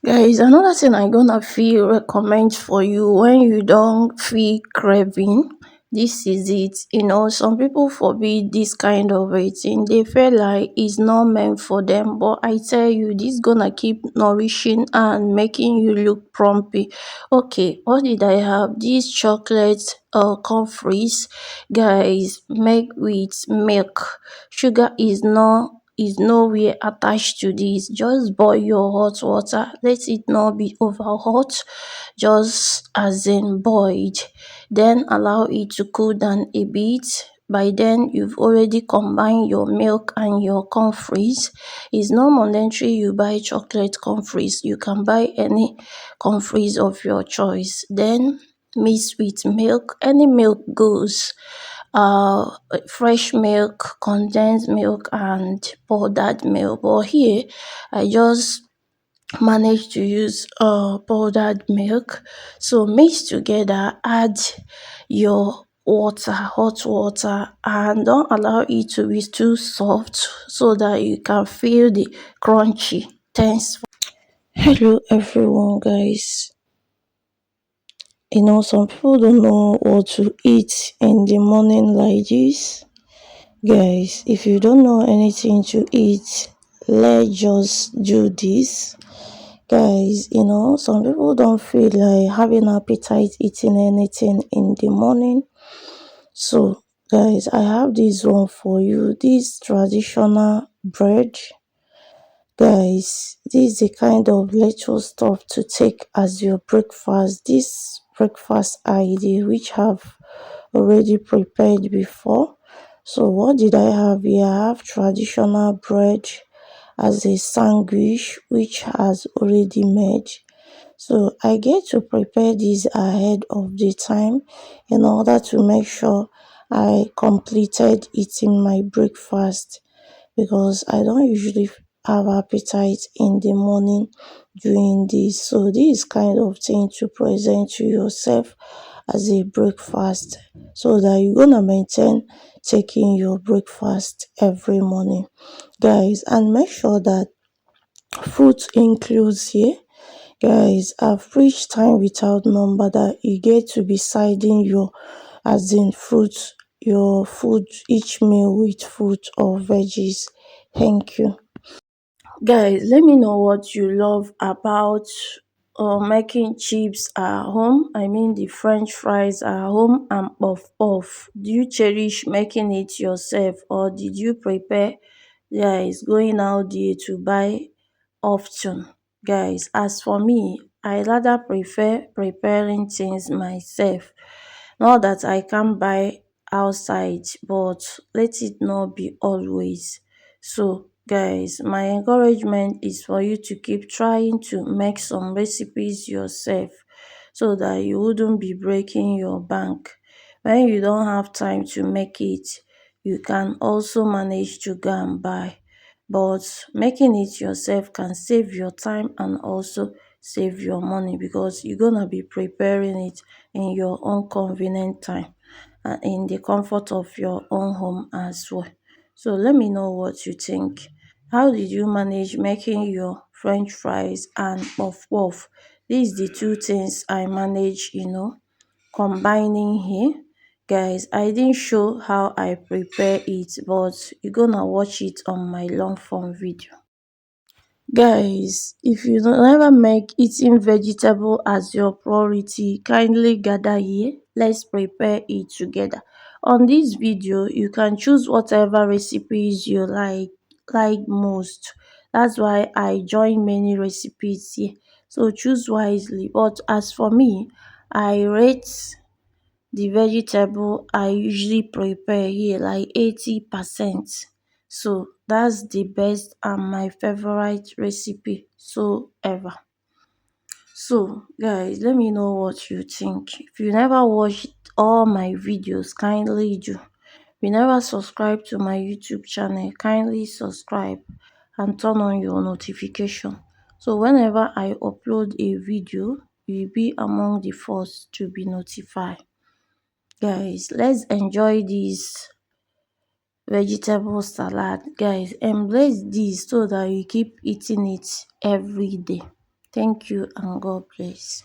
Guys, another thing I gonna feel recommend for you when you don't feel craving. This is it. Some people forbid this kind of eating. They feel like it's not meant for them. But I tell you, this gonna keep nourishing and making you look plumpy. Okay, what did I have? This chocolate comfries, guys, made with milk. Sugar is nowhere attached to this. Just boil your hot water, let it not be over hot, just as in boiled. Then allow it to cool down a bit. By then, you've already combined your milk and your comfries. It's not mandatory you buy chocolate comfries. You can buy any comfries of your choice. Then mix with milk. Any milk goes, uh fresh milk, condensed milk and powdered milk. But here I just managed to use powdered milk. So mix together, add your water, hot water, and don't allow it to be too soft so that you can feel the crunchy. Thanks. Hello everyone, guys. Some people don't know what to eat in the morning like this. Guys, if you don't know anything to eat, let's just do this. Guys, some people don't feel like having appetite eating anything in the morning. So, guys, I have this one for you. This traditional bread. Guys, this is the kind of little stuff to take as your breakfast. This breakfast idea which have already prepared before. So what did I have here? I have traditional bread as a sandwich which has already made. So I get to prepare this ahead of the time in order to make sure I completed eating my breakfast, because I don't usually have appetite in the morning doing this. So this is kind of thing to present to yourself as a breakfast so that you're gonna maintain taking your breakfast every morning, guys. And make sure that fruit includes here. Guys, I've reached time without number that you get to be siding your as in fruit, your food, each meal with fruit or veggies. Thank you. Guys, let me know what you love about making chips at home. I mean the French fries at home and puff puff. Do you cherish making it yourself or did you prepare? Guys, going out there to buy often. Guys, as for me, I rather prefer preparing things myself. Not that I can buy outside, but let it not be always. So, guys, my encouragement is for you to keep trying to make some recipes yourself so that you wouldn't be breaking your bank. When you don't have time to make it, you can also manage to go and buy. But making it yourself can save your time and also save your money because you're gonna be preparing it in your own convenient time and in the comfort of your own home as well. So let me know what you think. How did you manage making your French fries and puff puff? These the two things I manage, combining here. Guys, I didn't show how I prepare it, but you're gonna watch it on my long form video. Guys, if you never make eating vegetable as your priority, kindly gather here. Let's prepare it together. On this video, you can choose whatever recipes you like most. That's why I join many recipes here. So choose wisely. But as for me, I rate the vegetable I usually prepare here like 80%. So that's the best and my favorite recipe so ever. So guys, let me know what you think. If you never watched all my videos, kindly do. If you never subscribe to my YouTube channel, kindly subscribe and turn on your notification. So whenever I upload a video, you'll be among the first to be notified. Guys, let's enjoy this vegetable salad. Guys, embrace this so that you keep eating it every day. Thank you and God bless.